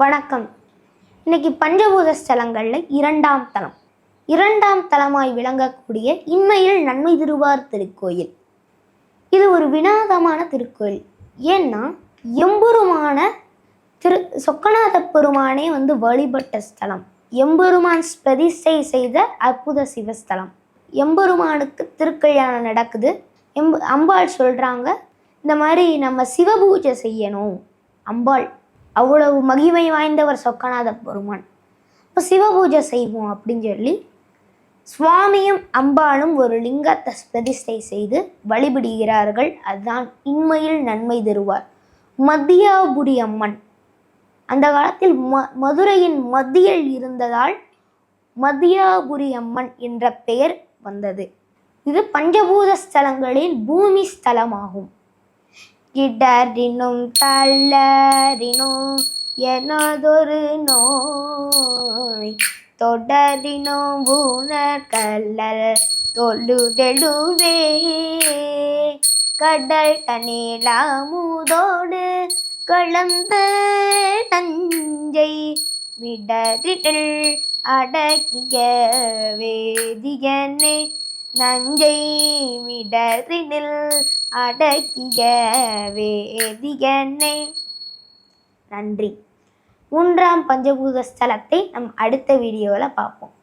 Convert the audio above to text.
வணக்கம். இன்னைக்கு பஞ்சபூத ஸ்தலங்கள்ல இரண்டாம் தலமாய் விளங்கக்கூடிய இன்மையில் நன்மை திருவார் திருக்கோயில். இது ஒரு வினோதமான திருக்கோயில். ஏன்னா எம்பெருமான சொக்கநாத பெருமானே வழிபட்ட ஸ்தலம். எம்பெருமான் பிரதிஷ்டை செய்த அற்புத சிவஸ்தலம். எம்பெருமானுக்கு திருக்கல்யாணம் நடக்குது. அம்பாள் சொல்றாங்க, இந்த மாதிரி நம்ம சிவபூஜை செய்யணும். அம்பாள் அவ்வளவு மகிமை வாய்ந்தவர் சொக்கநாத பெருமான். இப்போ சிவபூஜை செய்வோம் அப்படின்னு சொல்லி சுவாமியும் அம்பாளும் ஒரு லிங்கத்தை பிரதிஷ்டை செய்து வழிபடுகிறார்கள். அதுதான் இன்மையில் நன்மை தருவார் மத்தியாபுரி அம்மன். அந்த காலத்தில் மதுரையின் மத்தியில் இருந்ததால் மத்தியாபுரி அம்மன் என்ற பெயர் வந்தது. இது பஞ்சபூத ஸ்தலங்களில் பூமி ஸ்தலமாகும். இடரினும் தளரினும் எனதொரு நோய் தொடரினும் ஊனக்கல்லல் தொழுதெழுவே கடல் தனிலாமுதோடு கலந்த நஞ்சை விடரில் அடக்கிய வேதியனே நஞ்சை விடரினில் அடக்கிய வேதியனே. நன்றி. 3ஆம் பஞ்சபூத ஸ்தலத்தை நம் அடுத்த வீடியோவில் பார்ப்போம்.